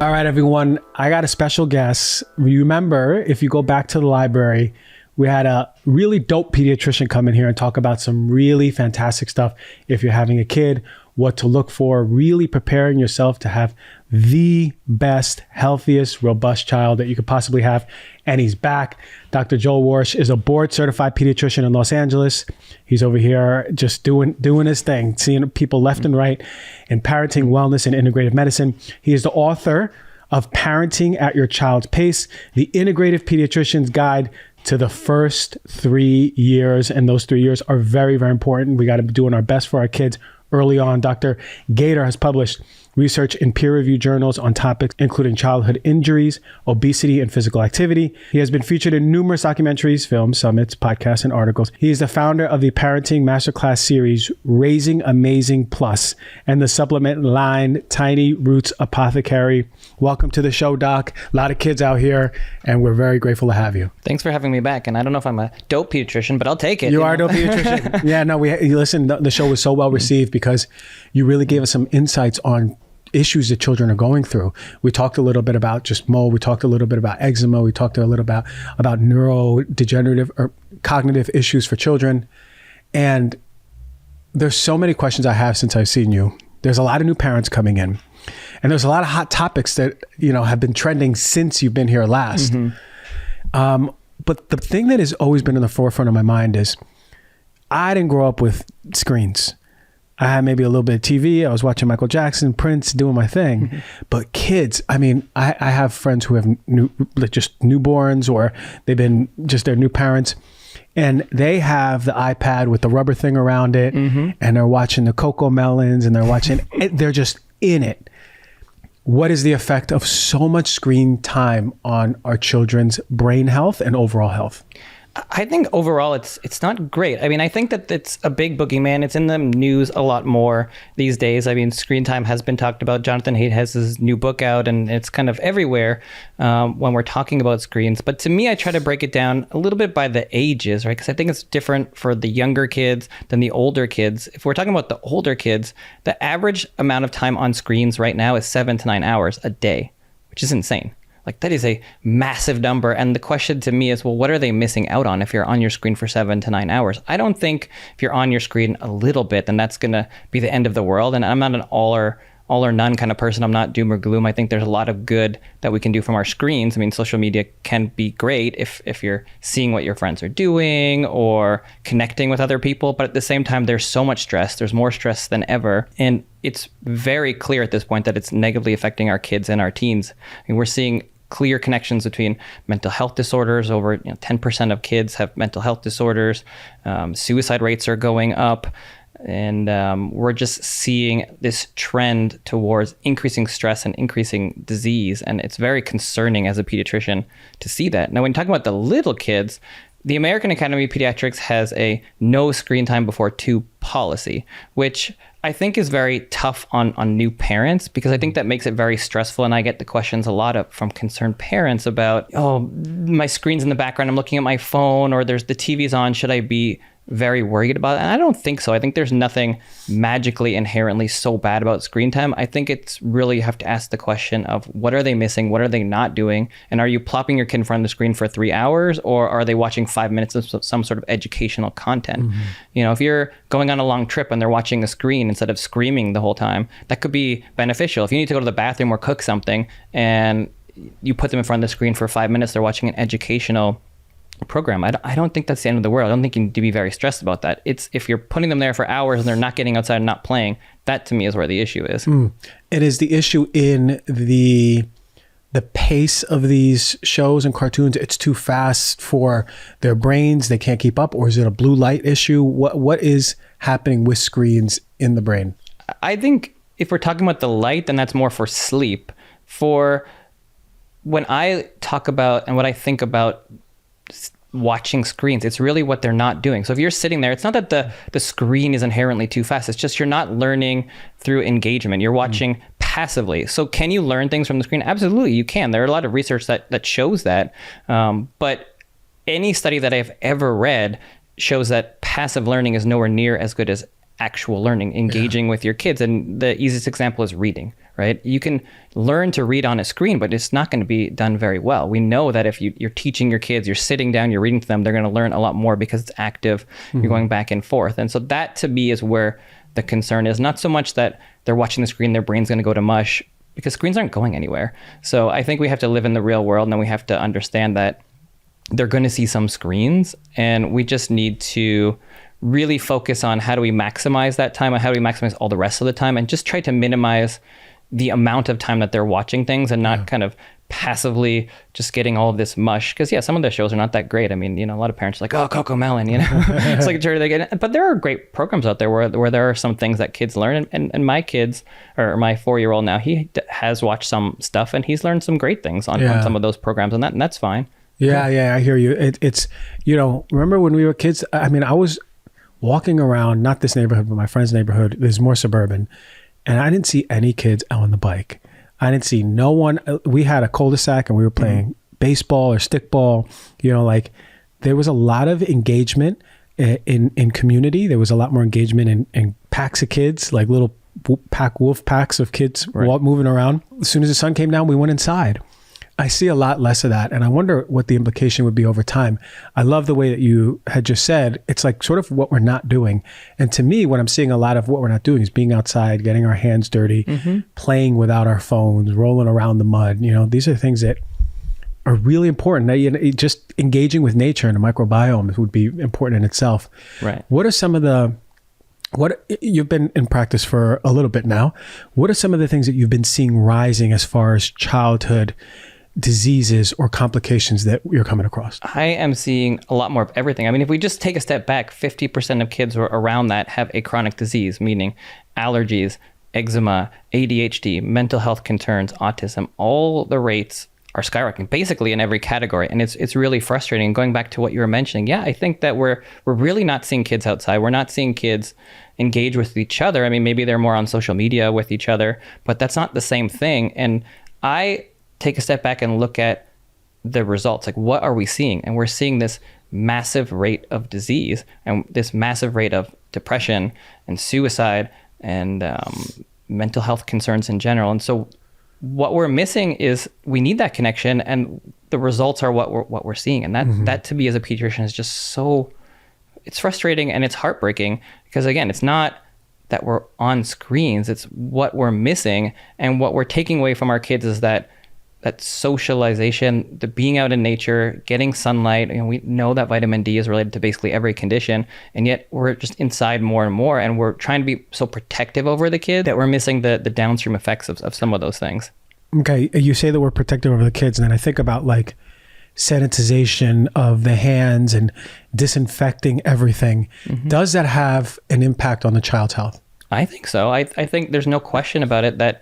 All right, everyone. I got a special guest. Remember, if you go back to the library, we had a really dope pediatrician come in here and talk about some really fantastic stuff. If you're having a kid, what to look for, really preparing yourself to have the best, healthiest, robust child that you could possibly have. And he's back. Dr. Joel Warsh is a board certified pediatrician in Los Angeles. He's over here just doing his thing, seeing people left and right in parenting, wellness, and integrative medicine. He is the author of Parenting at Your Child's Pace, the Integrative Pediatrician's Guide to the First 3 Years. And those 3 years are very, very important. We got to be doing our best for our kids early on. Dr. Gator has published research in peer-reviewed journals on topics including childhood injuries, obesity, and physical activity. He has been featured in numerous documentaries, films, summits, podcasts, and articles. He is the founder of the parenting masterclass series, Raising Amazing Plus, and the supplement line, Tiny Roots Apothecary. Welcome to the show, Doc. A lot of kids out here, and we're very grateful to have you. Thanks for having me back. And I don't know if I'm a dope pediatrician, but I'll take it. You are a dope pediatrician. Yeah, no, listen, the show was so well received because you really gave us some insights on issues that children are going through. We talked a little bit about just mold. We talked a little bit about eczema. We talked a little about neurodegenerative or cognitive issues for children. And there's so many questions I have since I've seen you. There's a lot of new parents coming in, and there's a lot of hot topics that, have been trending since you've been here last. Mm-hmm. But the thing that has always been in the forefront of my mind is I didn't grow up with screens. I had maybe a little bit of TV. I was watching Michael Jackson, Prince, doing my thing. Mm-hmm. But kids, I have friends who have just newborns, or they've been just their new parents, and they have the iPad with the rubber thing around it, mm-hmm. and they're watching the Coco Melons, and they're watching, they're just in it. What is the effect of so much screen time on our children's brain health and overall health? I think overall it's not great. I think that it's a big boogeyman. It's in the news a lot more these days. Screen time has been talked about. Jonathan Haidt has his new book out, and it's kind of everywhere when we're talking about screens. But to me, I try to break it down a little bit by the ages, right? Because I think it's different for the younger kids than the older kids. If we're talking about the older kids, the average amount of time on screens right now is 7 to 9 hours a day, which is insane. That is a massive number. And the question to me is, well, what are they missing out on if you're on your screen for 7 to 9 hours? I don't think if you're on your screen a little bit, then that's going to be the end of the world. And I'm not an all or none kind of person. I'm not doom or gloom. I think there's a lot of good that we can do from our screens. Social media can be great if you're seeing what your friends are doing or connecting with other people. But at the same time, there's so much stress. There's more stress than ever. And it's very clear at this point that it's negatively affecting our kids and our teens. We're seeing clear connections between mental health disorders. Over 10% of kids have mental health disorders. Suicide rates are going up. And we're just seeing this trend towards increasing stress and increasing disease. And it's very concerning as a pediatrician to see that. Now, when you're talking about the little kids, the American Academy of Pediatrics has a no screen time before 2 policy, which I think is very tough on new parents, because I think that makes it very stressful. And I get the questions a lot from concerned parents about, oh, my screen's in the background, I'm looking at my phone, or there's the TV's on, should I be very worried about it? And I don't think so. I think there's nothing magically inherently so bad about screen time. I think it's really, you have to ask the question of what are they missing? What are they not doing? And are you plopping your kid in front of the screen for 3 hours, or are they watching 5 minutes of some sort of educational content? Mm-hmm. If you're going on a long trip and they're watching a screen instead of screaming the whole time, that could be beneficial. If you need to go to the bathroom or cook something and you put them in front of the screen for 5 minutes, they're watching an educational program. I don't think that's the end of the world. I don't think you need to be very stressed about that. It's if you're putting them there for hours and they're not getting outside and not playing, that to me is where the issue is. It is the issue in the pace of these shows and cartoons. It's too fast for their brains. They can't keep up. Or is it a blue light issue? What is happening with screens in the brain? I think if we're talking about the light, then that's more for sleep. For when I talk about and what I think about watching screens, it's really what they're not doing. So if you're sitting there, it's not that the screen is inherently too fast. It's just you're not learning through engagement. You're watching passively. So can you learn things from the screen? Absolutely, you can. There are a lot of research that shows that. But any study that I've ever read shows that passive learning is nowhere near as good as actual learning, engaging with your kids. And the easiest example is reading, right? You can learn to read on a screen, but it's not going to be done very well. We know that if you're teaching your kids, you're sitting down, you're reading to them, they're going to learn a lot more because it's active. You're going back and forth. And so that to me is where the concern is, not so much that they're watching the screen, their brain's going to go to mush, because screens aren't going anywhere. So I think we have to live in the real world, and then we have to understand that they're going to see some screens, and we just need to really focus on how do we maximize that time and how do we maximize all the rest of the time, and just try to minimize the amount of time that they're watching things and not kind of passively just getting all of this mush. Because some of the shows are not that great. I mean, a lot of parents are like, oh, Coco Melon, it's like a charity they get. But there are great programs out there where there are some things that kids learn. And my kids, or my 4-year-old now, he has watched some stuff and he's learned some great things on some of those programs, and that's fine. Yeah, I hear you. It's remember when we were kids? I mean, I was walking around, not this neighborhood, but my friend's neighborhood. There's more suburban, and I didn't see any kids out on the bike. I didn't see no one. We had a cul-de-sac and we were playing baseball or stickball. There was a lot of engagement in community. There was a lot more engagement in packs of kids, like little wolf packs of kids moving around. As soon as the sun came down, we went inside. I see a lot less of that. And I wonder what the implication would be over time. I love the way that you had just said, it's like sort of what we're not doing. And to me, what I'm seeing a lot of what we're not doing is being outside, getting our hands dirty, playing without our phones, rolling around the mud. These are things that are really important. Just engaging with nature and the microbiome would be important in itself. Right. What are some of you've been in practice for a little bit now. What are some of the things that you've been seeing rising as far as childhood diseases or complications that you're coming across? I am seeing a lot more of everything. I mean, if we just take a step back, 50% of kids around that have a chronic disease, meaning allergies, eczema, ADHD, mental health concerns, autism. All the rates are skyrocketing basically in every category. And it's really frustrating. Going back to what you were mentioning, I think that we're really not seeing kids outside. We're not seeing kids engage with each other. I mean, maybe they're more on social media with each other, but that's not the same thing. And I take a step back and look at the results. Like, what are we seeing? And we're seeing this massive rate of disease and this massive rate of depression and suicide and mental health concerns in general. And so what we're missing is we need that connection, and the results are what we're seeing. And that to me as a pediatrician is just so, it's frustrating and it's heartbreaking, because again, it's not that we're on screens, it's what we're missing. And what we're taking away from our kids is that socialization, the being out in nature, getting sunlight. We know that vitamin D is related to basically every condition, and yet we're just inside more and more, and we're trying to be so protective over the kid that we're missing the downstream effects of some of those things. Okay, you say that we're protective over the kids, and then I think about like sanitization of the hands and disinfecting everything. Does that have an impact on the child's health? I think so. I think there's no question about it that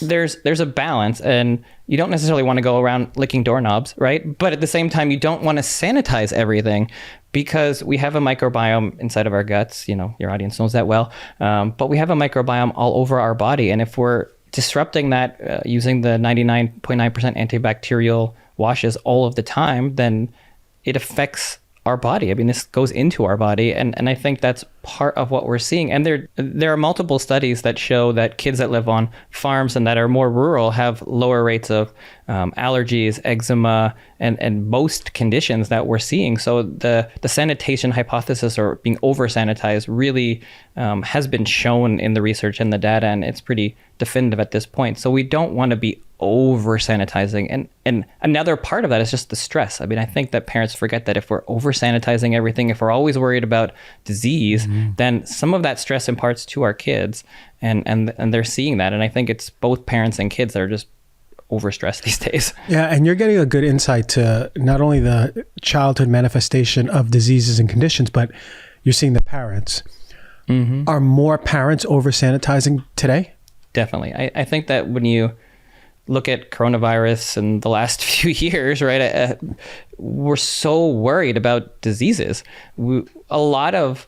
there's a balance, and you don't necessarily want to go around licking doorknobs, right? But at the same time, you don't want to sanitize everything, because we have a microbiome inside of our guts. Your audience knows that well. But we have a microbiome all over our body. And if we're disrupting that using the 99.9% antibacterial washes all of the time, then it affects our body. I mean, this goes into our body, and I think that's part of what we're seeing. And there are multiple studies that show that kids that live on farms and that are more rural have lower rates of allergies, eczema, and most conditions that we're seeing. So the sanitation hypothesis, or being over-sanitized, really has been shown in the research and the data, and it's pretty definitive at this point. So we don't want to be over-sanitizing. And another part of that is just the stress. I mean, I think that parents forget that if we're over-sanitizing everything, if we're always worried about disease, then some of that stress imparts to our kids, and they're seeing that. And I think it's both parents and kids that are just overstressed these days. Yeah, and you're getting a good insight to not only the childhood manifestation of diseases and conditions, but you're seeing the parents. Are more parents over-sanitizing today? Definitely. I think that when you look at coronavirus in the last few years, right, we're so worried about diseases. A lot of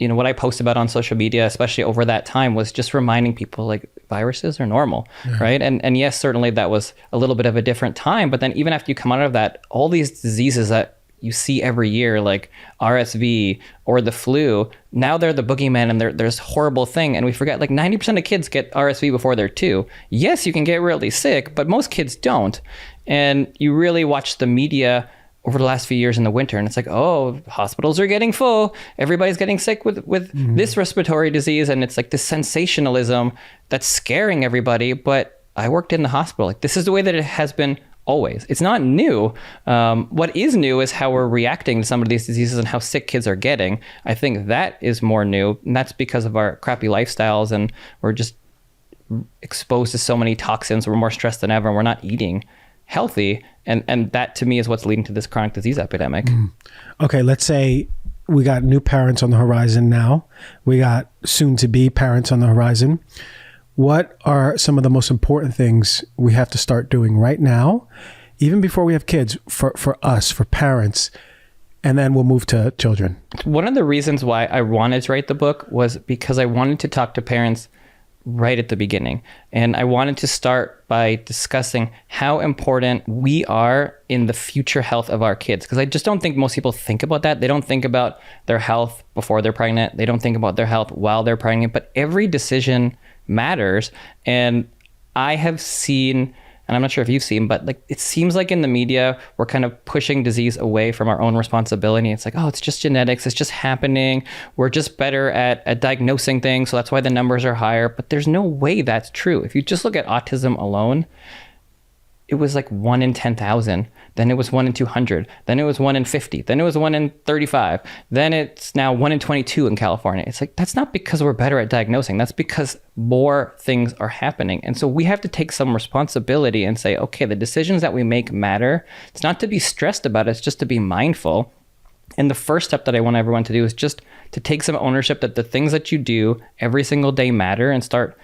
what I post about on social media, especially over that time, was just reminding people like viruses are normal, right? And yes, certainly that was a little bit of a different time, but then even after you come out of that, all these diseases that you see every year, like RSV or the flu. Now they're the boogeyman and there's horrible thing. And we forget like 90% of kids get RSV before they're 2. Yes, you can get really sick, but most kids don't. And you really watch the media over the last few years in the winter, and it's like, oh, hospitals are getting full. Everybody's getting sick with this respiratory disease. And it's like this sensationalism that's scaring everybody. But I worked in the hospital. Like, this is the way that it has been always. It's not new. What is new is how we're reacting to some of these diseases and how sick kids are getting. I think that is more new. And that's because of our crappy lifestyles, and we're just exposed to so many toxins. We're more stressed than ever, and we're not eating healthy. And that to me is what's leading to this chronic disease epidemic. Okay, let's say we got new parents on the horizon now. We got soon to be parents on the horizon. What are some of the most important things we have to start doing right now, even before we have kids, for us, for parents, and then we'll move to children? One of the reasons why I wanted to write the book was because I wanted to talk to parents right at the beginning. And I wanted to start by discussing how important we are in the future health of our kids. Because I just don't think most people think about that. They don't think about their health before they're pregnant. They don't think about their health while they're pregnant. But every decision matters. And I have seen, and I'm not sure if you've seen, but like it seems like in the media, we're kind of pushing disease away from our own responsibility. It's like, oh, it's just genetics. It's just happening. We're just better at diagnosing things. So that's why the numbers are higher. But there's no way that's true. If you just look at autism alone, it was like 1 in 10,000. Then it was 1 in 200. Then it was 1 in 50. Then it was 1 in 35. Then it's now 1 in 22 in California. It's like, that's not because we're better at diagnosing. That's because more things are happening. And so we have to take some responsibility and say, okay, the decisions that we make matter. It's not to be stressed about it. It's just to be mindful. And the first step that I want everyone to do is just to take some ownership that the things that you do every single day matter, and start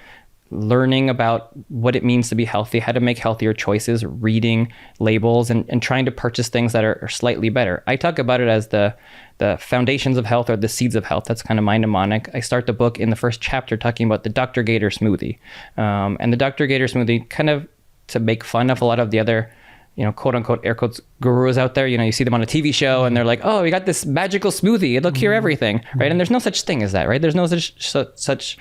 learning about what it means to be healthy, how to make healthier choices, reading labels, and trying to purchase things that are slightly better. I talk about it as the foundations of health, or the seeds of health. That's kind of my mnemonic. I start the book in the first chapter talking about the Dr. Gator smoothie. And the Dr. Gator smoothie, kind of to make fun of a lot of the other, quote unquote, air quotes, gurus out there. You see them on a TV show and they're like, oh, we got this magical smoothie. It'll cure everything, right? And there's no such thing as that, right? There's no such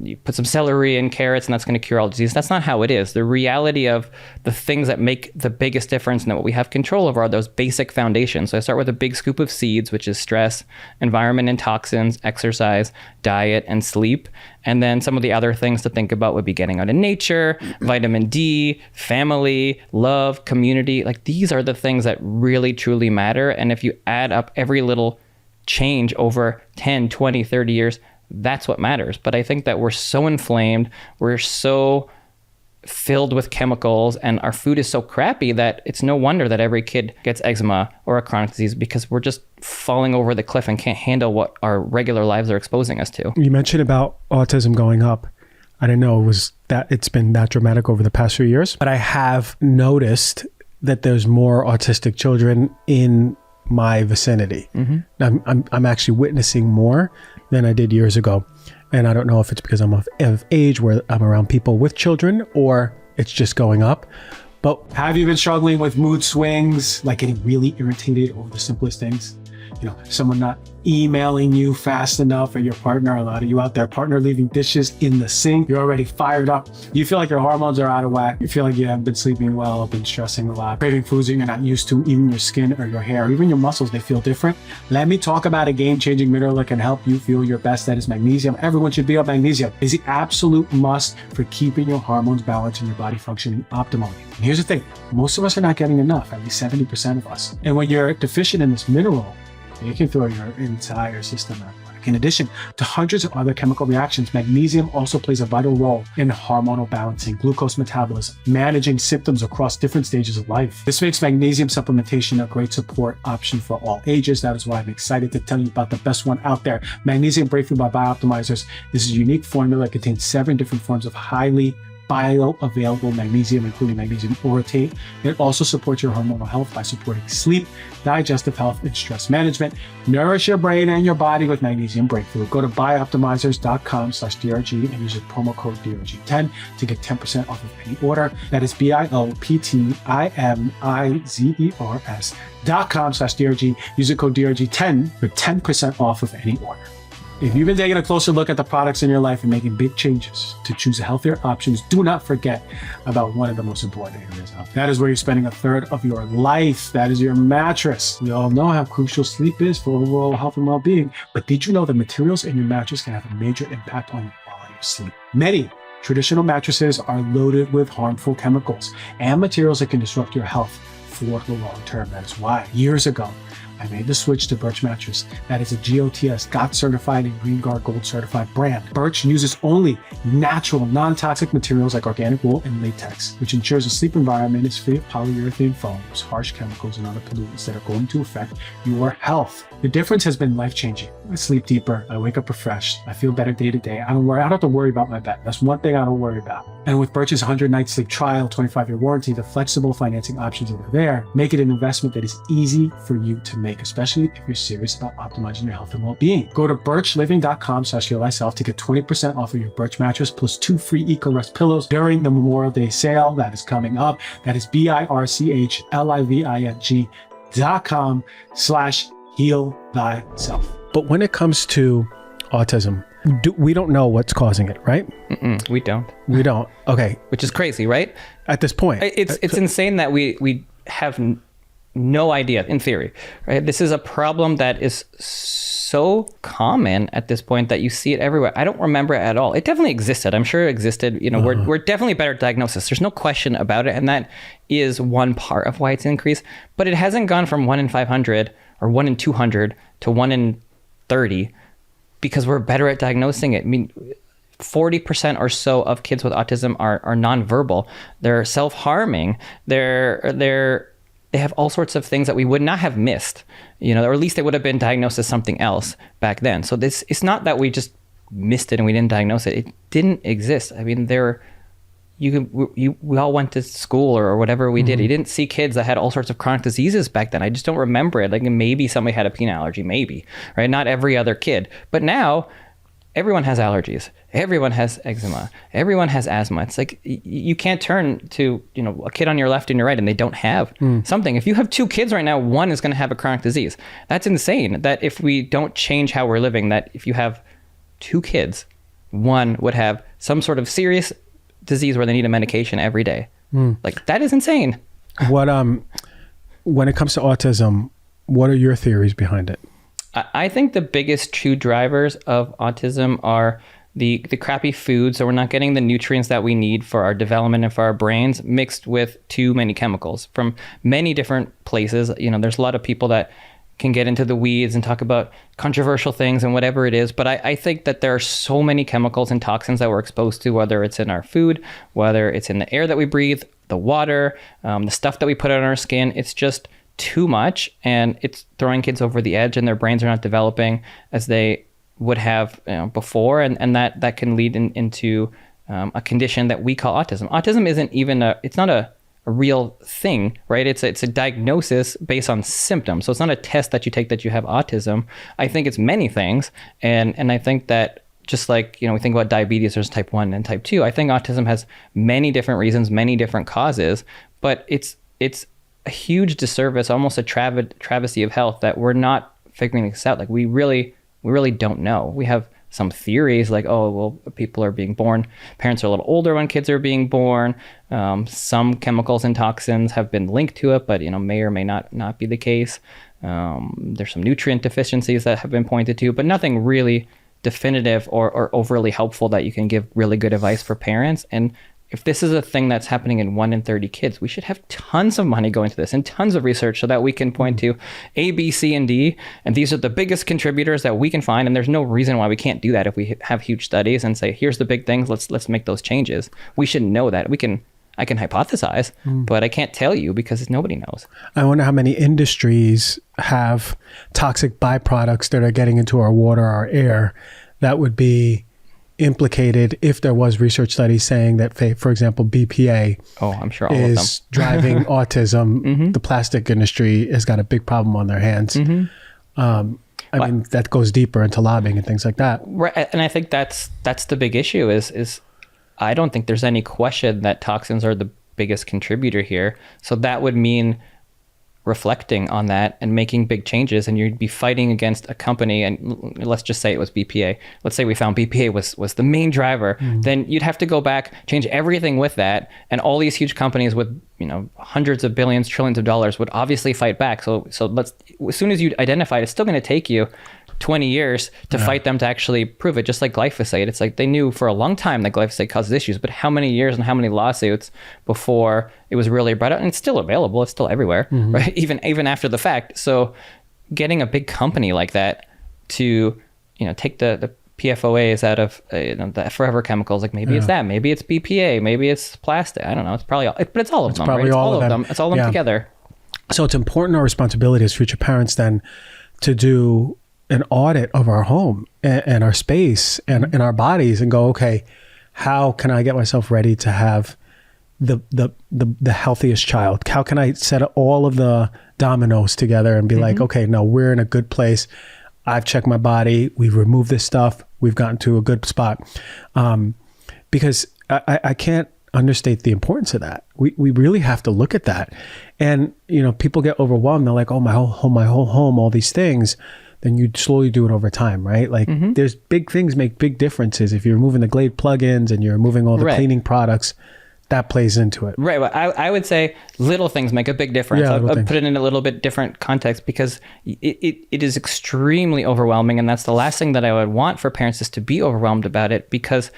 you put some celery and carrots and that's going to cure all disease. That's not how it is. The reality of the things that make the biggest difference and that what we have control over are those basic foundations. So I start with a big scoop of seeds, which is stress, environment and toxins, exercise, diet, and sleep. And then some of the other things to think about would be getting out in nature, vitamin D, family, love, community. Like, these are the things that really, truly matter. And if you add up every little change over 10, 20, 30 years, that's what matters. But I think that we're so inflamed, we're so filled with chemicals, and our food is so crappy that it's no wonder that every kid gets eczema or a chronic disease, because we're just falling over the cliff and can't handle what our regular lives are exposing us to. You mentioned about autism going up. I didn't know it's been that dramatic over the past few years, but I have noticed that there's more autistic children in my vicinity. I'm actually witnessing more than I did years ago. And I don't know if it's because I'm of age where I'm around people with children, or it's just going up. But have you been struggling with mood swings, like getting really irritated over the simplest things? Someone not emailing you fast enough, or your partner, a lot of you out there, partner leaving dishes in the sink. You're already fired up. You feel like your hormones are out of whack. You feel like you haven't been sleeping well, been stressing a lot, craving foods that you're not used to. Even your skin or your hair, even your muscles, they feel different. Let me talk about a game-changing mineral that can help you feel your best. That is magnesium. Everyone should be on magnesium. It's the absolute must for keeping your hormones balanced and your body functioning optimally. And here's the thing. Most of us are not getting enough, at least 70% of us. And when you're deficient in this mineral, you can throw your entire system out. In addition to hundreds of other chemical reactions, magnesium also plays a vital role in hormonal balancing, glucose metabolism, managing symptoms across different stages of life. This makes magnesium supplementation a great support option for all ages. That is why I'm excited to tell you about the best one out there, Magnesium Breakthrough by Bioptimizers. This is a unique formula that contains 7 different forms of highly bioavailable magnesium, including magnesium orotate. It also supports your hormonal health by supporting sleep, digestive health, and stress management. Nourish your brain and your body with Magnesium Breakthrough. Go to biooptimizers.com/DRG and use the promo code DRG10 to get 10% off of any order. That is BIOPTIMIZERS.com/DRG. Use the code DRG10 for 10% off of any order. If you've been taking a closer look at the products in your life and making big changes to choose healthier options, do not forget about one of the most important areas of. That is where you're spending a third of your life. That is your mattress. We all know how crucial sleep is for overall health and well-being, but did you know the materials in your mattress can have a major impact on the quality of sleep? Many traditional mattresses are loaded with harmful chemicals and materials that can disrupt your health for the long term. That is why years ago, I made the switch to Birch Mattress. That is a GOTS, GOT certified and Green Guard Gold certified brand. Birch uses only natural, non-toxic materials like organic wool and latex, which ensures the sleep environment is free of polyurethane foams, harsh chemicals, and other pollutants that are going to affect your health. The difference has been life-changing. I sleep deeper. I wake up refreshed. I feel better day to day. I don't have to worry about my bed. That's one thing I don't worry about. And with Birch's 100-night sleep trial, 25-year warranty, the flexible financing options that are there make it an investment that is easy for you to make, especially if you're serious about optimizing your health and well-being. Go to birchliving.com/healthyself to get 20% off of your Birch mattress plus 2 free EcoRest pillows during the Memorial Day sale that is coming up. That is birchliving.com/heal-thyself. But when it comes to autism, we don't know what's causing it, right? We don't. We don't. Okay. Which is crazy, right? At this point. It's insane that we have no idea, in theory, right? This is a problem that is so common at this point that you see it everywhere. I don't remember it at all. It definitely existed. I'm sure it existed. You know, we're definitely better at diagnosis. There's no question about it. And that is one part of why it's increased. But it hasn't gone from 1 in 500 or 1 in 200 to 1 in 30 because we're better at diagnosing it. I mean, 40% or so of kids with autism are nonverbal. They're self-harming. They have all sorts of things that we would not have missed, you know, or at least they would have been diagnosed as something else back then. So it's not that we just missed it and we didn't diagnose it. It didn't exist. I mean, we all went to school or whatever we did. You didn't see kids that had all sorts of chronic diseases back then. I just don't remember it. Like maybe somebody had a peanut allergy, maybe, right? Not every other kid. But now everyone has allergies. Everyone has eczema. Everyone has asthma. It's like you can't turn to, you know, a kid on your left and your right and they don't have something. If you have 2 kids right now, one is going to have a chronic disease. That's insane. That if we don't change how we're living, that if you have 2 kids, one would have some sort of serious disease where they need a medication every day. Like that is insane. What when it comes to autism, what are your theories behind it? I think the biggest 2 drivers of autism are the crappy food. So we're not getting the nutrients that we need for our development and for our brains mixed with too many chemicals from many different places. You know, there's a lot of people that can get into the weeds and talk about controversial things and whatever it is. But I think that there are so many chemicals and toxins that we're exposed to, whether it's in our food, whether it's in the air that we breathe, the water, the stuff that we put on our skin. It's just too much, and it's throwing kids over the edge, and their brains are not developing as they would have, you know, before, and that can lead into a condition that we call autism. Autism isn't even it's not a real thing, right? It's a diagnosis based on symptoms. So it's not a test that you take that you have autism. I think it's many things, and I think that just like, you know, we think about diabetes, there's type 1 and type 2. I think autism has many different reasons, many different causes, but it's a huge disservice, almost a travesty of health that we're not figuring this out. Like we really don't know. We have some theories like, oh, well, people are being born. Parents are a little older when kids are being born. Some chemicals and toxins have been linked to it, but, you know, may or may not be the case. There's some nutrient deficiencies that have been pointed to, but nothing really definitive or overly helpful that you can give really good advice for parents. And if this is a thing that's happening in 1 in 30 kids, we should have tons of money going to this and tons of research so that we can point to A, B, C, and D. And these are the biggest contributors that we can find. And there's no reason why we can't do that if we have huge studies and say, here's the big things, let's make those changes. We should know that. I can hypothesize, but I can't tell you because nobody knows. I wonder how many industries have toxic byproducts that are getting into our water, our air, that would be implicated if there was research studies saying that, for example, BPA I'm sure all of them is driving autism. The plastic industry has got a big problem on their hands. I mean, that goes deeper into lobbying and things like that. Right. And I think that's the big issue is I don't think there's any question that toxins are the biggest contributor here. So that would mean reflecting on that and making big changes, and you'd be fighting against a company, and let's just say it was BPA. Let's say we found BPA was the main driver. Then you'd have to go back, change everything with that, and all these huge companies with hundreds of billions, trillions of dollars would obviously fight back. So let's, as soon as you identify it, it's still going to take you 20 years to fight them to actually prove it. Just like glyphosate, it's like they knew for a long time that glyphosate causes issues, but how many years and how many lawsuits before it was really brought out? And it's still available, it's still everywhere, right? Even after the fact. So getting a big company like that to take the PFOAs out of the forever chemicals, like maybe it's that, maybe it's BPA, maybe it's plastic, I don't know, it's probably all, but it's all of them, right? It's all of them. It's all of them together. So it's important, our responsibility as future parents then to do an audit of our home and our space and our bodies and go, okay, how can I get myself ready to have the healthiest child? How can I set all of the dominoes together and be like, okay, no, we're in a good place. I've checked my body. We've removed this stuff. We've gotten to a good spot. Because I can't understate the importance of that. We really have to look at that. And, people get overwhelmed. They're like, oh, my whole home, all these things. Then you slowly do it over time, right? Like there's big things make big differences. If you're removing the Glade plugins and you're removing all the cleaning products, that plays into it. Right. Well, I would say little things make a big difference. Yeah, I'll put it in a little bit different context because it is extremely overwhelming. And that's the last thing that I would want for parents is to be overwhelmed about it, because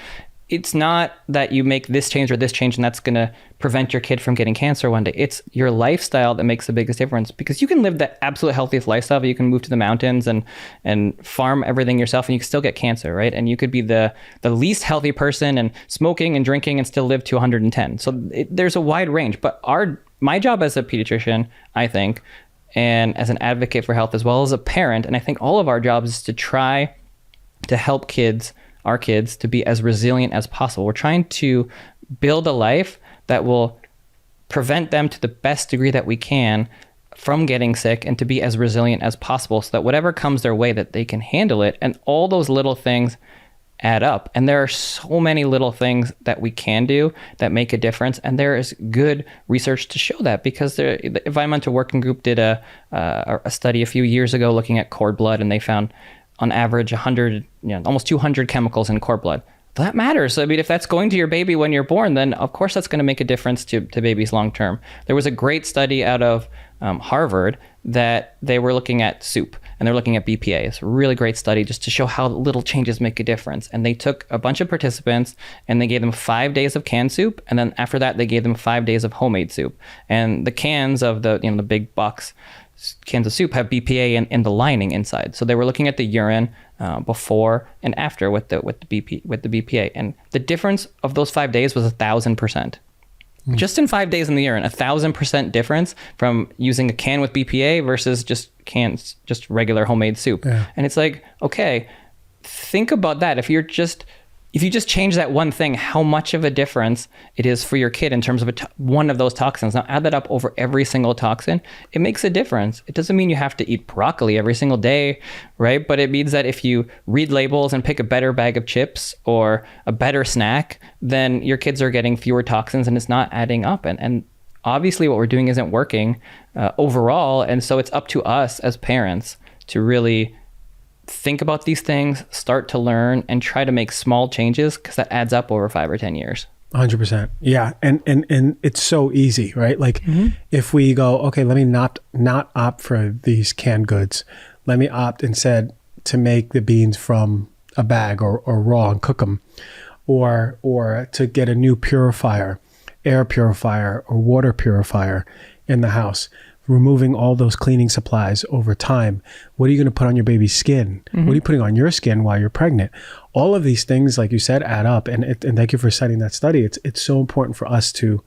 it's not that you make this change or this change and that's going to prevent your kid from getting cancer one day. It's your lifestyle that makes the biggest difference, because you can live the absolute healthiest lifestyle, but you can move to the mountains and farm everything yourself and you can still get cancer, right? And you could be the least healthy person and smoking and drinking and still live to 110. So there's a wide range. But my job as a pediatrician, I think, and as an advocate for health as well as a parent, and I think all of our jobs is to try to help our kids to be as resilient as possible. We're trying to build a life that will prevent them to the best degree that we can from getting sick, and to be as resilient as possible so that whatever comes their way, that they can handle it. And all those little things add up. And there are so many little things that we can do that make a difference. And there is good research to show that, because the Environmental Working Group did a study a few years ago looking at cord blood, and they found on average 100, almost 200 chemicals in cord blood. That matters. I mean, if that's going to your baby when you're born, then of course that's going to make a difference to babies long term. There was a great study out of Harvard that they were looking at soup, and they're looking at BPA. It's a really great study just to show how little changes make a difference. And they took a bunch of participants and they gave them 5 days of canned soup, and then after that they gave them 5 days of homemade soup. And the cans of the big box cans of soup have BPA in the lining inside. So they were looking at the urine before and after with the BPA, and the difference of those 5 days was 1,000%. Just in 5 days in the urine, 1,000% difference from using a can with BPA versus just regular homemade soup. Yeah. And it's like, okay, think about that. If you just change that one thing, how much of a difference it is for your kid in terms of one of those toxins. Now add that up over every single toxin. It makes a difference. It doesn't mean you have to eat broccoli every single day, right? But it means that if you read labels and pick a better bag of chips or a better snack, then your kids are getting fewer toxins and it's not adding up. And obviously what we're doing isn't working overall. And so it's up to us as parents to really think about these things, start to learn, and try to make small changes, because that adds up over 5 or 10 years. 100%. Yeah. And it's so easy, right? Like if we go, okay, let me not opt for these canned goods. Let me opt instead to make the beans from a bag or raw and cook them, or to get a new purifier, air purifier or water purifier in the house. Removing all those cleaning supplies over time. What are you going to put on your baby's skin? What are you putting on your skin while you're pregnant? All of these things, like you said, add up. And thank you for citing that study. It's so important for us to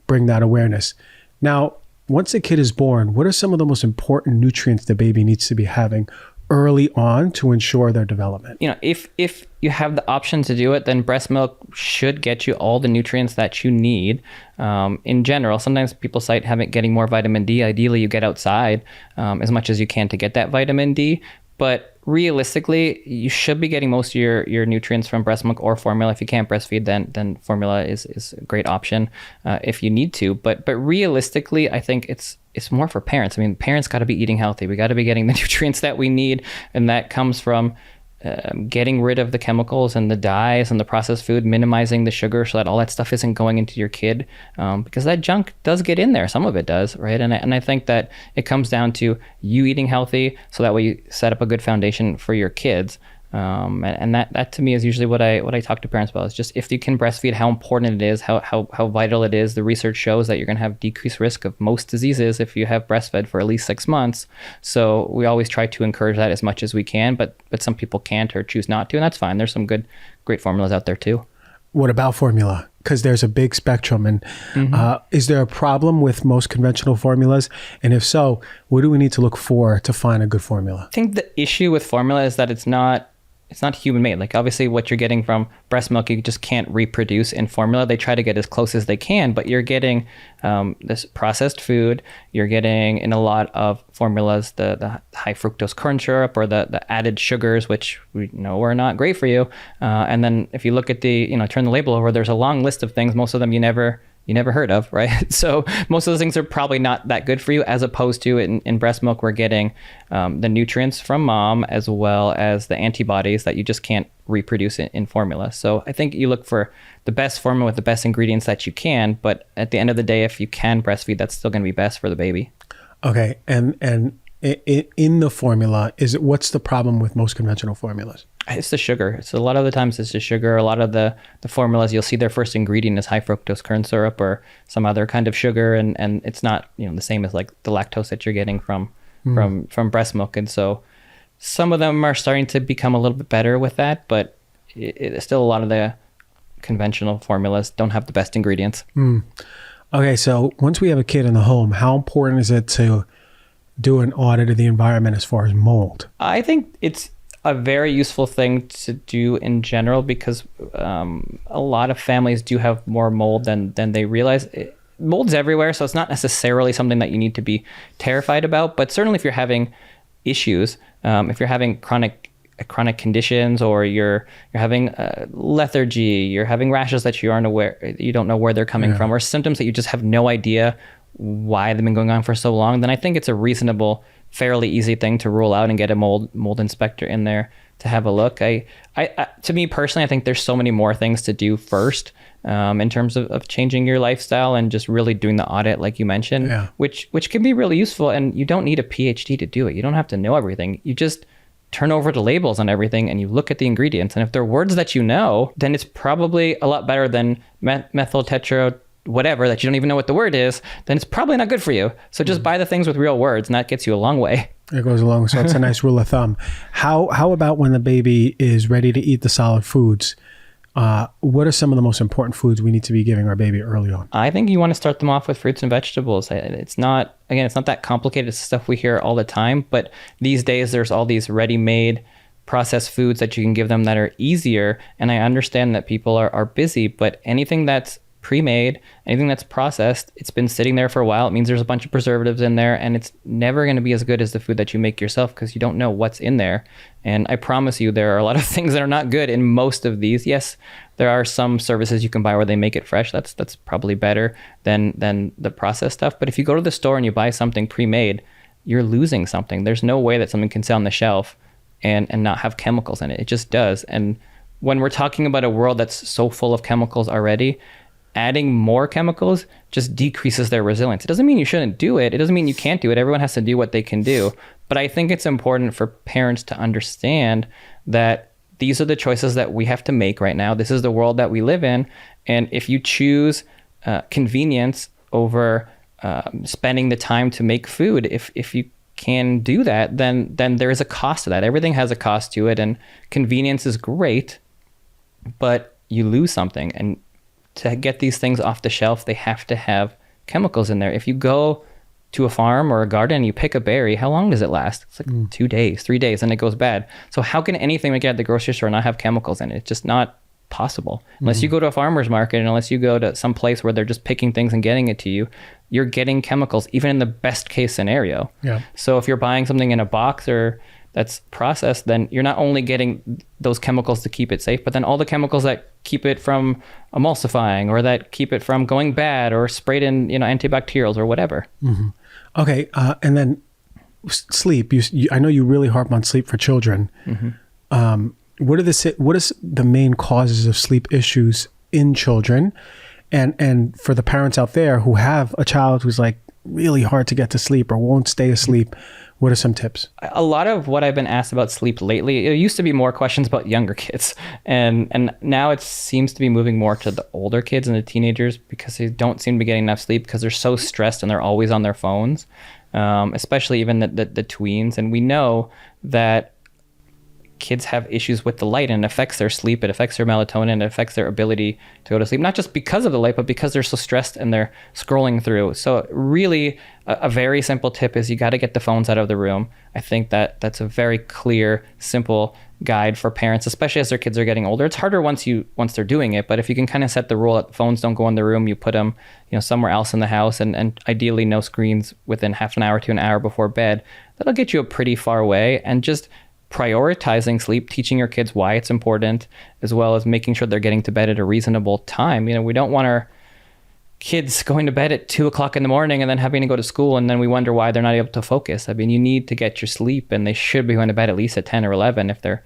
bring that awareness. Now, once a kid is born, what are some of the most important nutrients the baby needs to be having early on to ensure their development? If you have the option to do it, then breast milk should get you all the nutrients that you need. In general, sometimes people cite getting more vitamin D. Ideally, you get outside as much as you can to get that vitamin D. But realistically, you should be getting most of your nutrients from breast milk or formula. If you can't breastfeed, then formula is a great option if you need to. But realistically, I think it's more for parents. I mean, parents got to be eating healthy. We got to be getting the nutrients that we need, and that comes from getting rid of the chemicals and the dyes and the processed food, minimizing the sugar so that all that stuff isn't going into your kid, because that junk does get in there. Some of it does, right? And I think that it comes down to you eating healthy, so that way you set up a good foundation for your kids. And that to me is usually what I talk to parents about, is just if you can breastfeed, how important it is, how vital it is. The research shows that you're going to have decreased risk of most diseases if you have breastfed for at least 6 months. So we always try to encourage that as much as we can, but some people can't or choose not to, and that's fine. There's some great formulas out there too. What about formula? Because there's a big spectrum. And is there a problem with most conventional formulas? And if so, what do we need to look for to find a good formula? I think the issue with formula is that it's not human made. Like, obviously what you're getting from breast milk, you just can't reproduce in formula. They try to get as close as they can, but you're getting this processed food. You're getting, in a lot of formulas, the high fructose corn syrup or the added sugars, which we know are not great for you. And then if you look at turn the label over, there's a long list of things. Most of them you never heard of, right? So most of those things are probably not that good for you, as opposed to in breast milk, we're getting the nutrients from mom as well as the antibodies that you just can't reproduce in formula. So I think you look for the best formula with the best ingredients that you can, but at the end of the day, if you can breastfeed, that's still going to be best for the baby. Okay. And in the formula, what's the problem with most conventional formulas? It's the sugar. It's a lot of the times it's the sugar. A lot of the formulas, you'll see their first ingredient is high fructose corn syrup or some other kind of sugar, and it's not the same as like the lactose that you're getting from breast milk. And so some of them are starting to become a little bit better with that, but it's still a lot of the conventional formulas don't have the best ingredients. Okay, so once we have a kid in the home, how important is it to do an audit of the environment as far as mold? I think it's a very useful thing to do in general, because a lot of families do have more mold than they realize. Mold's everywhere, so it's not necessarily something that you need to be terrified about. But certainly if you're having issues, if you're having chronic conditions, or you're having lethargy, you're having rashes that you don't know where they're coming from, or symptoms that you just have no idea why they've been going on for so long, then I think it's a reasonable, fairly easy thing to rule out and get a mold inspector in there to have a look. I to me personally, I think there's so many more things to do first in terms of changing your lifestyle and just really doing the audit, like you mentioned, which can be really useful. And you don't need a PhD to do it. You don't have to know everything. You just turn over the labels on everything and you look at the ingredients. And if they're words that you know, then it's probably a lot better than methyl tetra whatever that you don't even know what the word is, then it's probably not good for you. So just buy the things with real words, and that gets you a long way. It goes along. So it's a nice rule of thumb. How about when the baby is ready to eat the solid foods? What are some of the most important foods we need to be giving our baby early on? I think you want to start them off with fruits and vegetables. It's not that complicated. It's stuff we hear all the time, but these days there's all these ready-made processed foods that you can give them that are easier. And I understand that people are busy, but anything that's pre-made, anything that's processed, it's been sitting there for a while. It means there's a bunch of preservatives in there, and it's never going to be as good as the food that you make yourself, because you don't know what's in there. And I promise you, there are a lot of things that are not good in most of these. Yes, there are some services you can buy where they make it fresh. That's probably better than the processed stuff. But if you go to the store and you buy something pre-made, you're losing something. There's no way that something can sit on the shelf and not have chemicals in it. It just does. And when we're talking about a world that's so full of chemicals already, adding more chemicals just decreases their resilience. It doesn't mean you shouldn't do it. It doesn't mean you can't do it. Everyone has to do what they can do. But I think it's important for parents to understand that these are the choices that we have to make right now. This is the world that we live in. And if you choose convenience over spending the time to make food, if you can do that, then there is a cost to that. Everything has a cost to it. And convenience is great, but you lose something. And to get these things off the shelf, they have to have chemicals in there. If you go to a farm or a garden and you pick a berry, how long does it last? It's like 2 days, 3 days, and it goes bad. So how can anything we get at the grocery store not have chemicals in it? It's just not possible. Unless you go to a farmer's market and unless you go to some place where they're just picking things and getting it to you, you're getting chemicals, even in the best case scenario. Yeah. So if you're buying something in a box or that's processed, then you're not only getting those chemicals to keep it safe, but then all the chemicals that keep it from emulsifying or that keep it from going bad or sprayed in, antibacterials or whatever. Okay. And then sleep. I know you really harp on sleep for children. What is the main causes of sleep issues in children? And for the parents out there who have a child who's like really hard to get to sleep or won't stay asleep, what are some tips? A lot of what I've been asked about sleep lately, it used to be more questions about younger kids. And now it seems to be moving more to the older kids and the teenagers because they don't seem to be getting enough sleep because they're so stressed and they're always on their phones, especially even the tweens. And we know that kids have issues with the light and it affects their sleep, it affects their melatonin, it affects their ability to go to sleep, not just because of the light, but because they're so stressed and they're scrolling through. So really a very simple tip is you got to get the phones out of the room. I think that's a very clear, simple guide for parents, especially as their kids are getting older. It's harder once they're doing it, but if you can kind of set the rule that phones don't go in the room, you put them somewhere else in the house and ideally no screens within half an hour to an hour before bed, that'll get you a pretty far way. And just prioritizing sleep, teaching your kids why it's important, as well as making sure they're getting to bed at a reasonable time. We don't want our kids going to bed at 2:00 in the morning and then having to go to school and then we wonder why they're not able to focus. I mean, you need to get your sleep and they should be going to bed at least at 10 or 11 if they're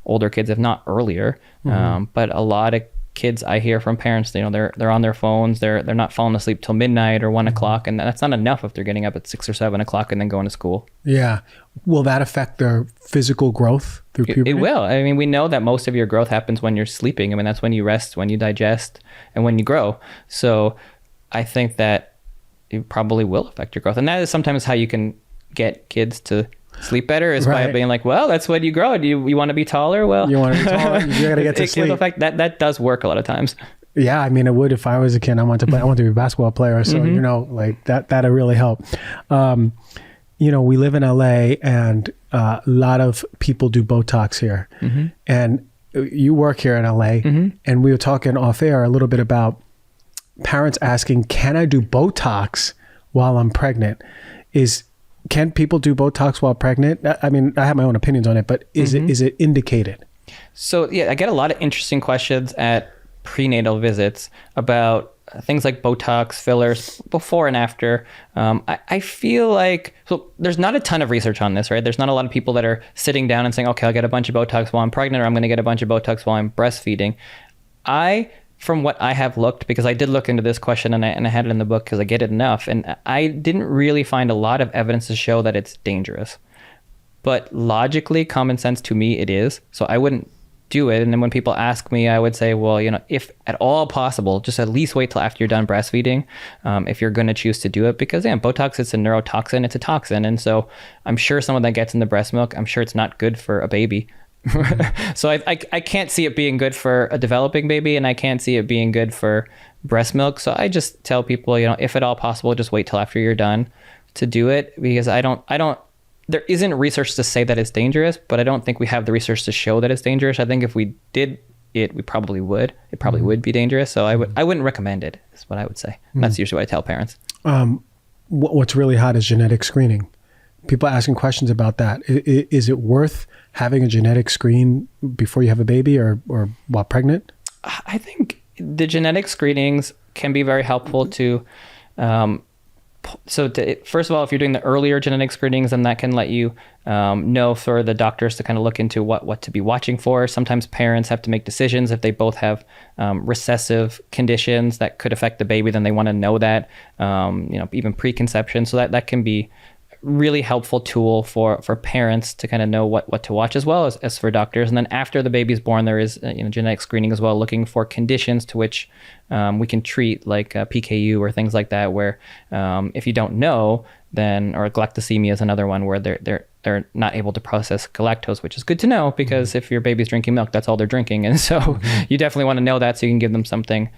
older kids, if not earlier. But a lot of kids I hear from parents, they're on their phones, they're not falling asleep till midnight or 1:00, and that's not enough if they're getting up at 6 or 7 o'clock and then going to school. Yeah. Will that affect their physical growth through puberty? It will. I mean, we know that most of your growth happens when you're sleeping. I mean, that's when you rest, when you digest, and when you grow. So I think that it probably will affect your growth. And that is sometimes how you can get kids to sleep better is by being like, well, that's when you grow. You want to be taller? Well, you want to be taller. You got to get to sleep. In fact, that does work a lot of times. Yeah, I mean, it would if I was a kid. I want to be a basketball player. So, like that'd really help. We live in LA and a lot of people do Botox here. And you work here in LA. And we were talking off air a little bit about parents asking, can I do Botox while I'm pregnant? Can people do Botox while pregnant? I mean, I have my own opinions on it, but is it indicated? So yeah, I get a lot of interesting questions at prenatal visits about things like Botox, fillers, before and after. I feel like, so there's not a ton of research on this, right? There's not a lot of people that are sitting down and saying, okay, I'll get a bunch of Botox while I'm pregnant, or I'm going to get a bunch of Botox while I'm breastfeeding. From what I have looked, because I did look into this question and I had it in the book because I get it enough, and I didn't really find a lot of evidence to show that it's dangerous. But logically, common sense to me, it is. So I wouldn't do it. And then when people ask me, I would say, well, if at all possible, just at least wait till after you're done breastfeeding, if you're going to choose to do it, because Botox, it's a neurotoxin, it's a toxin. And so I'm sure someone that gets in the breast milk, I'm sure it's not good for a baby. So I can't see it being good for a developing baby, and I can't see it being good for breast milk. So I just tell people, if at all possible, just wait till after you're done to do it, because there isn't research to say that it's dangerous, but I don't think we have the research to show that it's dangerous. I think if we did it, we probably would. It probably would be dangerous. So I wouldn't recommend it, is what I would say. And that's usually what I tell parents. What's really hot is genetic screening. People asking questions about that. Is it worth having a genetic screen before you have a baby or while pregnant? I think the genetic screenings can be very helpful to, first of all, if you're doing the earlier genetic screenings, then that can let you know for the doctors to kind of look into what to be watching for. Sometimes parents have to make decisions if they both have recessive conditions that could affect the baby, then they want to know that, even preconception. So that can be really helpful tool for parents to kind of know what to watch, as well as for doctors. And then after the baby's born, there is genetic screening as well, looking for conditions to which we can treat, like PKU or things like that, where if you don't know, then, or galactosemia is another one where they're not able to process galactose, which is good to know, because if your baby's drinking milk, that's all they're drinking. And so you definitely want to know that so you can give them something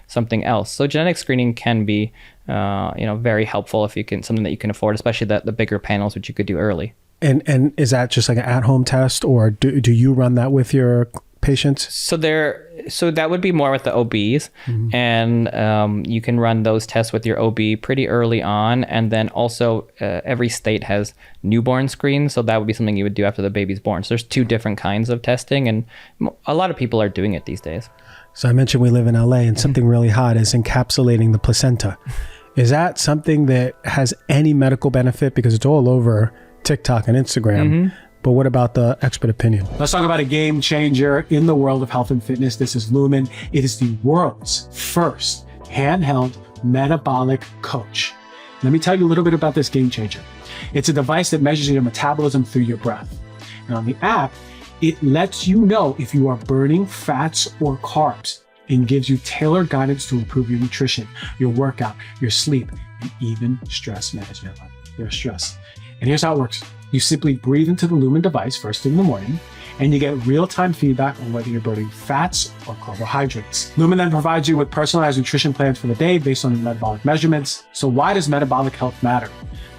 else. So genetic screening can be very helpful if you can, something that you can afford, especially the bigger panels, which you could do early. And is that just like an at-home test, or do you run that with your patients? So that would be more with the OBs, and you can run those tests with your OB pretty early on, and then also every state has newborn screens, so that would be something you would do after the baby's born. So there's 2 different kinds of testing, and a lot of people are doing it these days. So I mentioned we live in LA, and something really hot is encapsulating the placenta. Is that something that has any medical benefit? Because it's all over TikTok and Instagram. But what about the expert opinion? Let's talk about a game changer in the world of health and fitness. This is Lumen. It is the world's first handheld metabolic coach. Let me tell you a little bit about this game changer. It's a device that measures your metabolism through your breath. And on the app, it lets you know if you are burning fats or carbs and gives you tailored guidance to improve your nutrition, your workout, your sleep, and even stress management, your stress. And here's how it works. You simply breathe into the Lumen device first thing in the morning, and you get real-time feedback on whether you're burning fats or carbohydrates. Lumen then provides you with personalized nutrition plans for the day based on your metabolic measurements. So why does metabolic health matter?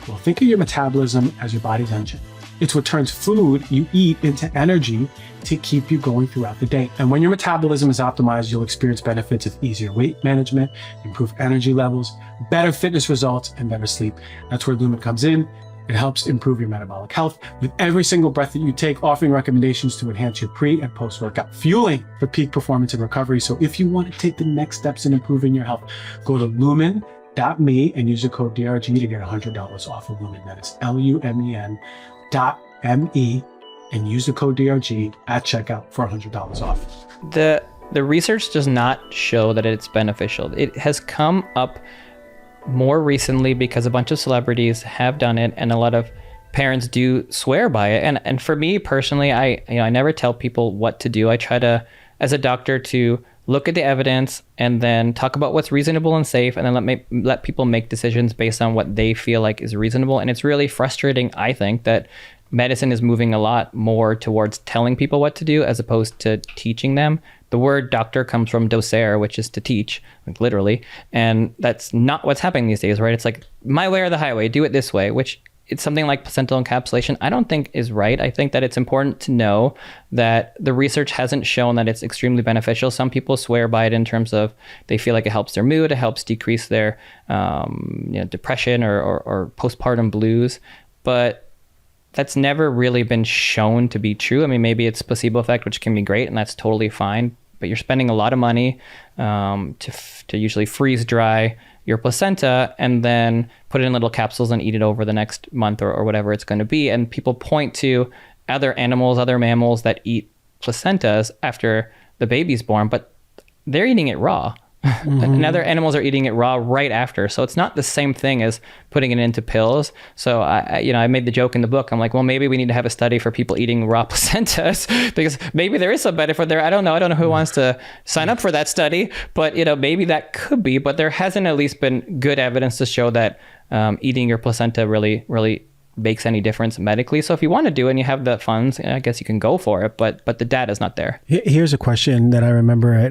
Well, think of your metabolism as your body's engine. It's what turns food you eat into energy to keep you going throughout the day. And when your metabolism is optimized, you'll experience benefits of easier weight management, improved energy levels, better fitness results, and better sleep. That's where Lumen comes in. It helps improve your metabolic health with every single breath that you take, offering recommendations to enhance your pre and post-workout, fueling for peak performance and recovery. So if you want to take the next steps in improving your health, go to lumen.me and use the code DRG to get $100 off of Lumen. That is LUMEN.me and use the code DRG at checkout for $100 off. The research does not show that it's beneficial. It has come up more recently because a bunch of celebrities have done it, and a lot of parents do swear by it. And for me personally, I never tell people what to do. I try to, as a doctor, to look at the evidence and then talk about what's reasonable and safe, and then let people make decisions based on what they feel like is reasonable. And it's really frustrating, I think, that medicine is moving a lot more towards telling people what to do as opposed to teaching them. The word doctor comes from docere, which is to teach, like literally. And that's not what's happening these days, right? It's like my way or the highway, do it this way, which it's something like placental encapsulation I don't think is right. I think that it's important to know that the research hasn't shown that it's extremely beneficial. Some people swear by it in terms of they feel like it helps their mood, it helps decrease their depression or postpartum blues. But that's never really been shown to be true. I mean, maybe it's placebo effect, which can be great, and that's totally fine. But you're spending a lot of money to usually freeze dry your placenta and then put it in little capsules and eat it over the next month or whatever it's going to be. And people point to other animals, other mammals that eat placentas after the baby's born, but they're eating it raw. And other animals are eating it raw right after. So it's not the same thing as putting it into pills. So I made the joke in the book. I'm like, well, maybe we need to have a study for people eating raw placentas because maybe there is some benefit there. I don't know who wants to sign up for that study, but maybe that could be, but there hasn't at least been good evidence to show that eating your placenta really, really makes any difference medically. So if you want to do it and you have the funds, I guess you can go for it, but the data's not there. Here's a question that I remember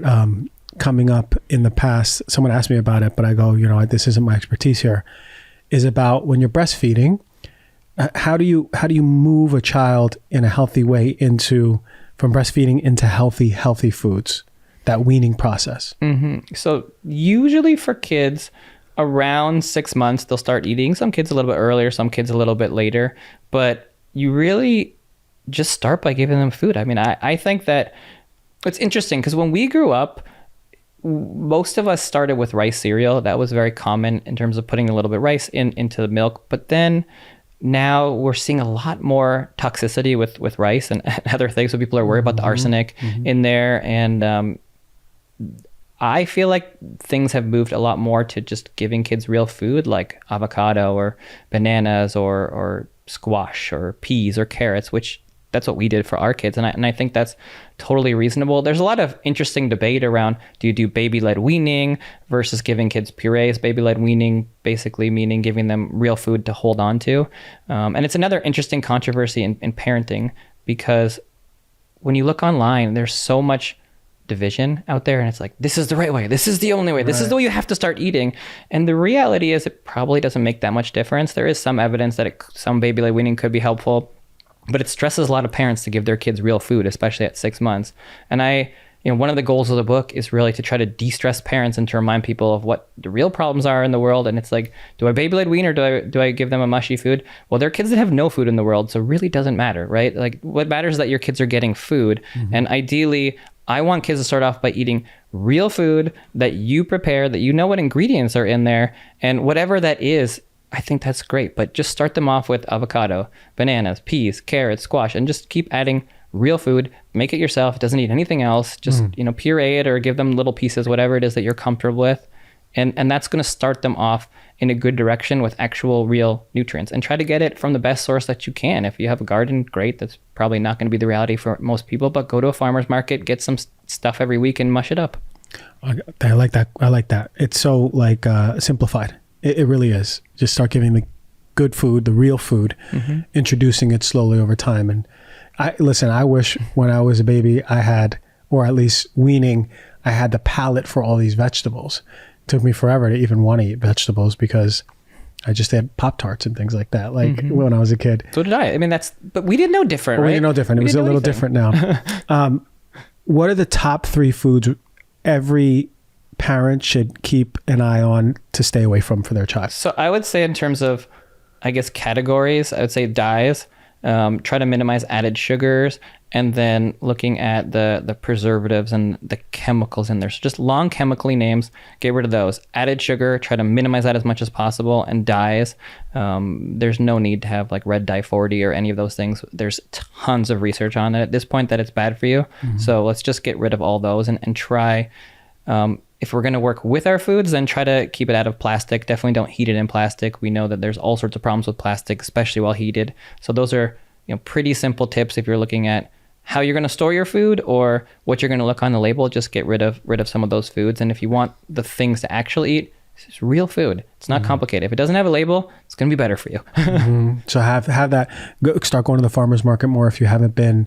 coming up in the past. Someone asked me about it, but I go, this isn't my expertise here, is about when you're breastfeeding, how do you move a child in a healthy way from breastfeeding into healthy foods, that weaning process? So usually for kids around 6 months, they'll start eating. Some kids a little bit earlier, some kids a little bit later, but you really just start by giving them food. I mean, I think that it's interesting because when we grew up, most of us started with rice cereal. That was very common in terms of putting a little bit of rice into the milk. But then now we're seeing a lot more toxicity with rice and other things. So people are worried about the arsenic in there. And I feel like things have moved a lot more to just giving kids real food like avocado or bananas or squash or peas or carrots, which that's what we did for our kids. And I think that's totally reasonable. There's a lot of interesting debate around, do you do baby-led weaning versus giving kids purees? Baby-led weaning basically meaning giving them real food to hold on to. And it's another interesting controversy in parenting because when you look online, there's so much division out there, and it's like, this is the right way, this is the only way, this is the way you have to start eating. And the reality is it probably doesn't make that much difference. There is some evidence that some baby-led weaning could be helpful, but it stresses a lot of parents to give their kids real food, especially at 6 months. And one of the goals of the book is really to try to de-stress parents and to remind people of what the real problems are in the world. And it's like, do I baby-led wean or do I give them a mushy food? Well, there are kids that have no food in the world, so it really doesn't matter, right? Like, what matters is that your kids are getting food. And ideally, I want kids to start off by eating real food that you prepare, that you know what ingredients are in there, and whatever that is, I think that's great. But just start them off with avocado, bananas, peas, carrots, squash, and just keep adding real food. Make it yourself. It doesn't need anything else. Just, puree it or give them little pieces, whatever it is that you're comfortable with. And that's going to start them off in a good direction with actual real nutrients, and try to get it from the best source that you can. If you have a garden, great. That's probably not going to be the reality for most people, but go to a farmer's market, get some stuff every week and mush it up. I like that. It's so simplified. It really is. Just start giving the good food, the real food, introducing it slowly over time. And I wish when I was a baby I had, or at least weaning, I had the palate for all these vegetables. It took me forever to even want to eat vegetables because I just had Pop-Tarts and things like that, when I was a kid. So did I. I mean, but we didn't know different, right? We didn't know different. It was a little different now. What are the top 3 foods every parent should keep an eye on to stay away from for their child? So I would say in terms of, categories, I would say dyes. Try to minimize added sugars, and then looking at the preservatives and the chemicals in there. So just long chemically names, get rid of those. Added sugar, try to minimize that as much as possible. And dyes, there's no need to have red dye 40 or any of those things. There's tons of research on it at this point that it's bad for you. So let's just get rid of all those and try, if we're going to work with our foods, then try to keep it out of plastic. Definitely don't heat it in plastic. We know that there's all sorts of problems with plastic, especially while heated. So those are pretty simple tips if you're looking at how you're going to store your food or what you're going to look on the label. Just get rid of some of those foods. And if you want the things to actually eat, it's real food. It's not complicated. If it doesn't have a label, it's going to be better for you. So have that. Start going to the farmer's market more if you haven't been.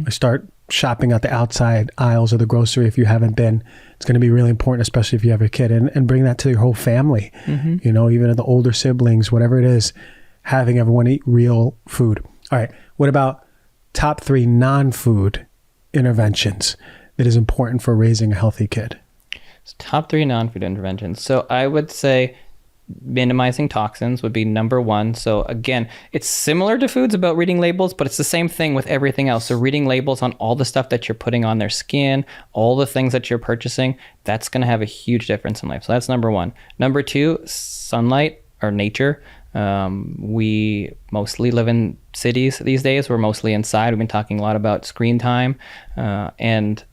Start shopping at the outside aisles of the grocery if you haven't been. It's going to be really important, especially if you have a kid, and bring that to your whole family. Even the older siblings, whatever it is, having everyone eat real food. All right. What about top 3 non-food interventions that is important for raising a healthy kid? So top 3 non-food interventions. So I would say minimizing toxins would be number 1. So again, it's similar to foods about reading labels, but it's the same thing with everything else. So reading labels on all the stuff that you're putting on their skin, all the things that you're purchasing, that's going to have a huge difference in life. So that's number 1. Number 2, sunlight or nature. We mostly live in cities these days. We're mostly inside. We've been talking a lot about screen time, and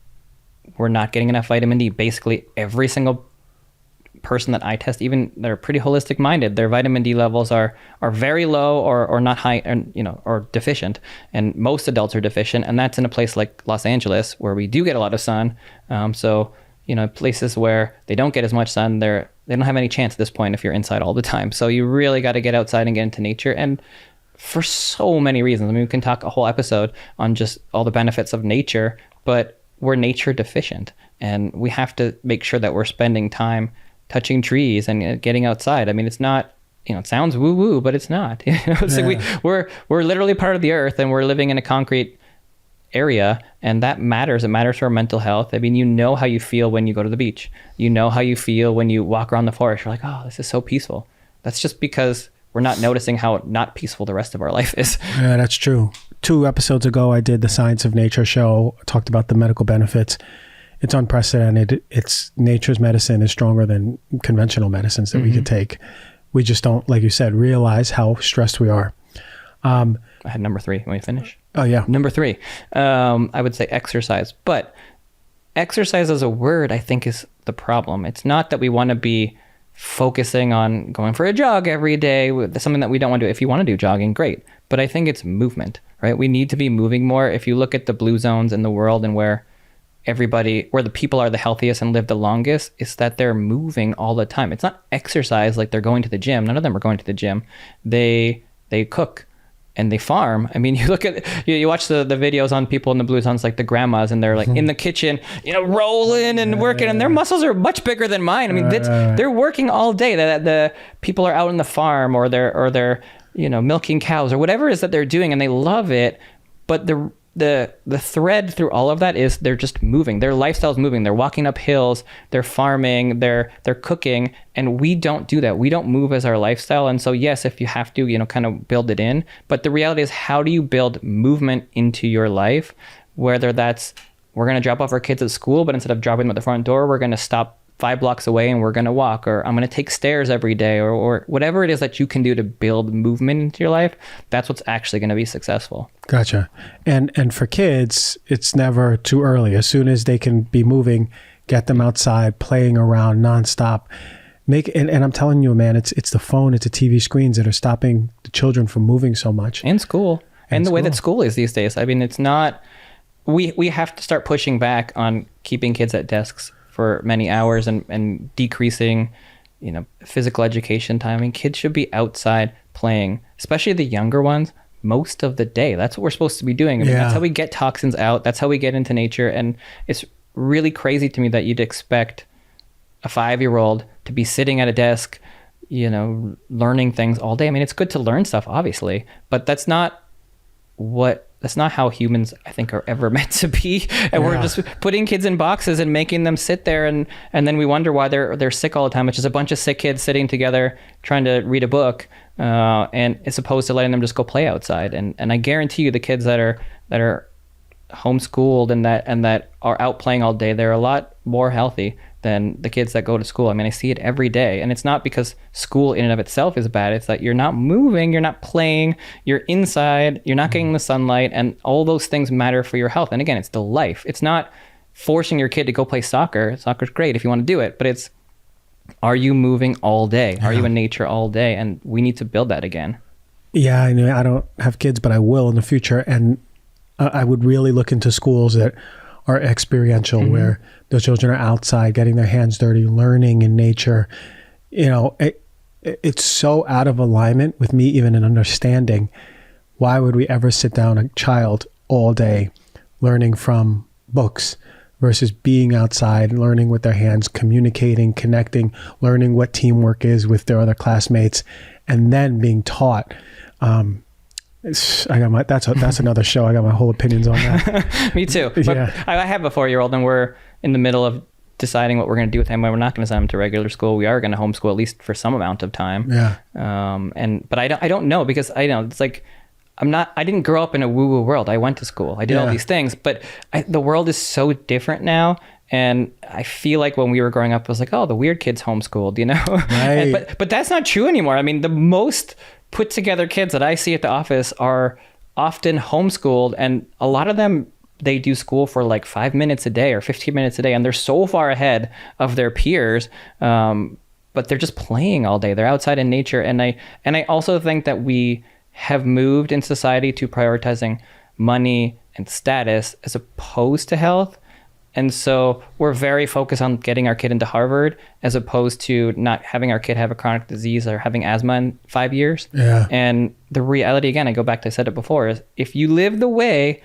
we're not getting enough vitamin D. Basically, every single person that I test, even they're pretty holistic minded, their vitamin D levels are very low or not high, or deficient. And most adults are deficient, and that's in a place like Los Angeles where we do get a lot of sun. So places where they don't get as much sun, they don't have any chance at this point if you're inside all the time. So you really got to get outside and get into nature, and for so many reasons. I mean, we can talk a whole episode on just all the benefits of nature, but we're nature deficient, and we have to make sure that we're spending time touching trees and getting outside. I mean, it's not, it sounds woo woo, but it's not. It's like we're literally part of the earth, and we're living in a concrete area, and that matters. It matters for our mental health. I mean, how you feel when you go to the beach. How you feel when you walk around the forest. You're like, oh, this is so peaceful. That's just because we're not noticing how not peaceful the rest of our life is. Yeah, that's true. 2 episodes ago, I did the Science of Nature show, talked about the medical benefits. It's unprecedented. It's nature's medicine is stronger than conventional medicines that we could take. We just don't, like you said, realize how stressed we are. I had number 3. Let me finish. Oh, yeah. Number 3, I would say exercise. But exercise as a word, I think, is the problem. It's not that we want to be focusing on going for a jog every day. That's something that we don't want to do. If you want to do jogging, great. But I think it's movement, right? We need to be moving more. If you look at the blue zones in the world and where the people are the healthiest and live the longest, is that they're moving all the time. It's not exercise like they're going to the gym. None of them are going to the gym. They cook and they farm. I mean, you look at, you watch the videos on people in the blue zones, like the grandmas, and they're like in the kitchen, rolling and working, and their muscles are much bigger than mine. I mean, they're working all day. The people are out on the farm, or they're milking cows, or whatever it is that they're doing, and they love it. But the thread through all of that is they're just moving. Their lifestyle's moving. They're walking up hills, they're farming, they're cooking, and we don't do that. We don't move as our lifestyle. And so yes, if you have to, kind of build it in, but the reality is, how do you build movement into your life? Whether that's, we're going to drop off our kids at school, but instead of dropping them at the front door, we're going to stop 5 blocks away and we're going to walk, or I'm going to take stairs every day, or whatever it is that you can do to build movement into your life. That's what's actually going to be successful. Gotcha. And for kids, it's never too early. As soon as they can be moving, get them outside, playing around nonstop. And I'm telling you, man, it's the phone, it's the TV screens that are stopping the children from moving so much. And school. And the way that school is these days. I mean, it's not, we have to start pushing back on keeping kids at desks for many hours and decreasing, physical education time. I mean, kids should be outside playing, especially the younger ones, most of the day. That's what we're supposed to be doing. I mean, that's how we get toxins out. That's how we get into nature. And it's really crazy to me that you'd expect a 5-year-old to be sitting at a desk, learning things all day. I mean, it's good to learn stuff, obviously, but that's not how humans, I think, are ever meant to be. And we're just putting kids in boxes and making them sit there, and then we wonder why they're sick all the time, which is a bunch of sick kids sitting together trying to read a book, and as opposed to letting them just go play outside. And I guarantee you, the kids that are homeschooled and that are out playing all day, they're a lot more healthy than the kids that go to school. I mean, I see it every day. And it's not because school in and of itself is bad. It's that you're not moving, you're not playing, you're inside, you're not getting the sunlight, and all those things matter for your health. And again, it's the life. It's not forcing your kid to go play soccer. Soccer's great if you want to do it, but it's, are you moving all day? Are you in nature all day? And we need to build that again. Yeah, I know I don't have kids, but I will in the future. And I would really look into schools that are experiential, where the children are outside getting their hands dirty, learning in nature. It's so out of alignment with me even in understanding, why would we ever sit down a child all day learning from books versus being outside, learning with their hands, communicating, connecting, learning what teamwork is with their other classmates, and then being taught. That's another show. I got my whole opinions on that. Me too. But I have a 4-year-old, and we're in the middle of deciding what we're going to do with him. We're not going to send him to regular school. We are going to homeschool, at least for some amount of time. But I don't know, because it's like, I didn't grow up in a woo-woo world. I went to school. I did all these things, but the world is so different now. And I feel like when we were growing up, it was like, oh, the weird kids homeschooled, Right. But that's not true anymore. I mean, the most put together kids that I see at the office are often homeschooled, and a lot of them, they do school for like 5 minutes a day or 15 minutes a day, and they're so far ahead of their peers, but they're just playing all day. They're outside in nature. And I also think that we have moved in society to prioritizing money and status as opposed to health. And so we're very focused on getting our kid into Harvard, as opposed to not having our kid have a chronic disease or having asthma in 5 years. And the reality, again, I go back to, I said it before, is if you live the way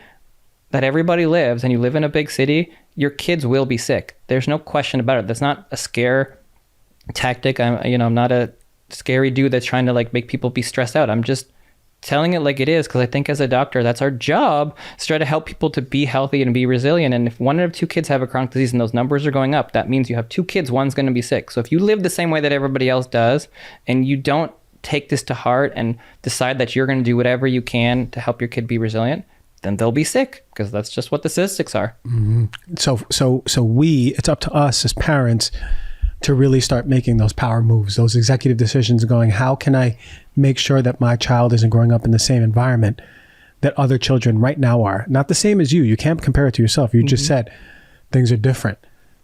that everybody lives and you live in a big city, your kids will be sick. There's no question about it. That's not a scare tactic. I'm not a scary dude that's trying to make people be stressed out. I'm just telling it like it is, because I think as a doctor, that's our job, is try to help people to be healthy and be resilient. And if 1 out of 2 kids have a chronic disease and those numbers are going up, that means you have 2 kids, one's going to be sick. So if you live the same way that everybody else does, and you don't take this to heart and decide that you're going to do whatever you can to help your kid be resilient, then they'll be sick, because that's just what the statistics are. So it's up to us as parents to really start making those power moves, those executive decisions, going, how can I make sure that my child isn't growing up in the same environment that other children right now are? Not the same as you. You can't compare it to yourself. You just said things are different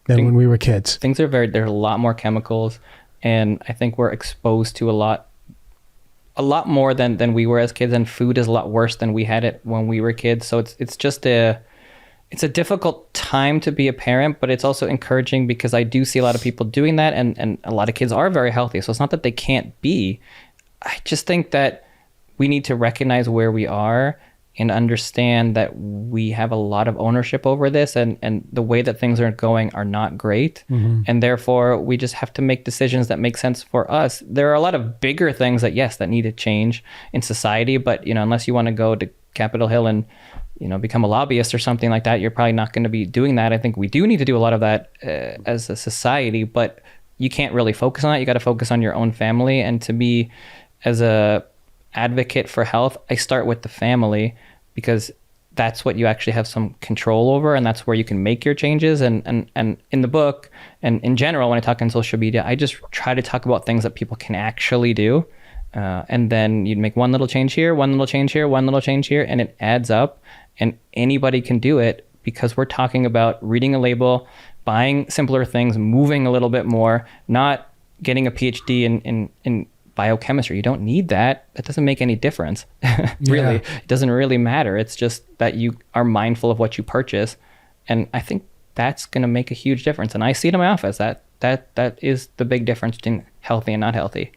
than when we were kids. Things are there's a lot more chemicals, and I think we're exposed to a lot more than we were as kids, and food is a lot worse than we had it when we were kids. So it's just it's a difficult time to be a parent, but it's also encouraging, because I do see a lot of people doing that, and a lot of kids are very healthy. So it's not that they can't be. I just think that we need to recognize where we are and understand that we have a lot of ownership over this, and the way that things are going are not great. And therefore we just have to make decisions that make sense for us. There are a lot of bigger things that, yes, that need to change in society, but unless you want to go to Capitol Hill and become a lobbyist or something like that, you're probably not going to be doing that. I think we do need to do a lot of that as a society, but you can't really focus on it. You got to focus on your own family. And to me, as a advocate for health, I start with the family, because that's what you actually have some control over, and that's where you can make your changes. And in the book, and in general, when I talk on social media, I just try to talk about things that people can actually do. And then you'd make one little change here, one little change here, one little change here, and it adds up, and anybody can do it, because we're talking about reading a label, buying simpler things, moving a little bit more, not getting a PhD in biochemistry. You don't need that. That doesn't make any difference. Really. It doesn't really matter. It's just that you are mindful of what you purchase. And I think that's going to make a huge difference. And I see it in my office. That is the big difference between healthy and not healthy.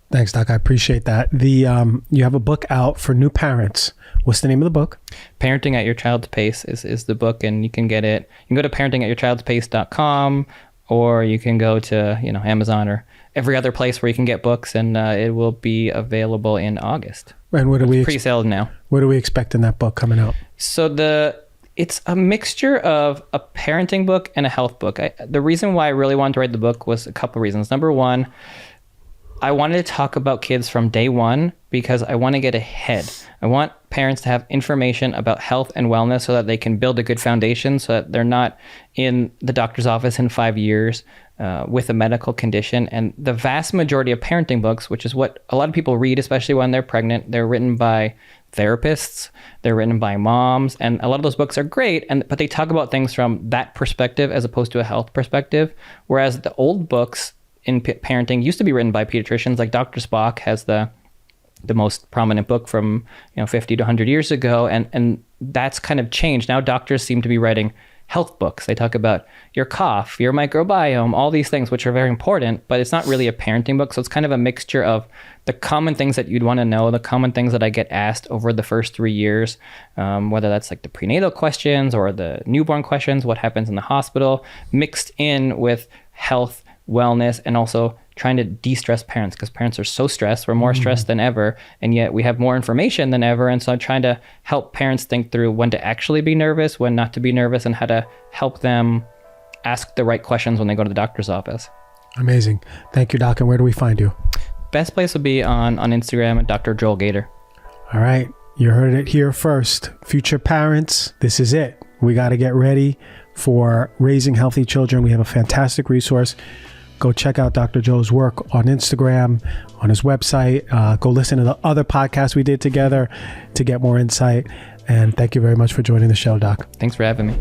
Thanks, Doc. I appreciate that. You have a book out for new parents. What's the name of the book? Parenting at Your Child's Pace is the book, and you can get it. You can go to parentingatyourchildspace.com, or you can go to Amazon or every other place where you can get books, and it will be available in August. And what do we pre-sale now? What do we expect in that book coming out? So it's a mixture of a parenting book and a health book. The reason why I really wanted to write the book was a couple of reasons. Number one, I wanted to talk about kids from day one, because I want to get ahead. I want parents to have information about health and wellness so that they can build a good foundation, so that they're not in the doctor's office in 5 years with a medical condition. And the vast majority of parenting books, which is what a lot of people read, especially when they're pregnant, they're written by therapists, they're written by moms, and a lot of those books are great, but they talk about things from that perspective as opposed to a health perspective. Whereas the old books in parenting used to be written by pediatricians. Like Dr. Spock has the most prominent book from 50 to 100 years ago, and that's kind of changed. Now doctors seem to be writing health books. They talk about your cough, your microbiome, all these things, which are very important, but it's not really a parenting book. So it's kind of a mixture of the common things that you'd want to know, the common things that I get asked over the first 3 years, whether that's like the prenatal questions or the newborn questions, what happens in the hospital, mixed in with health, wellness, and also trying to de-stress parents, because parents are so stressed. We're more stressed than ever, and yet we have more information than ever. And so I'm trying to help parents think through when to actually be nervous, when not to be nervous, and how to help them ask the right questions when they go to the doctor's office. Amazing. Thank you, Doc. And where do we find you? Best place will be on Instagram at Dr. Joel Gator. All right. You heard it here first. Future parents, this is it. We got to get ready for raising healthy children. We have a fantastic resource. Go check out Dr. Joe's work on Instagram, on his website. Go listen to the other podcasts we did together to get more insight. And thank you very much for joining the show, Doc. Thanks for having me.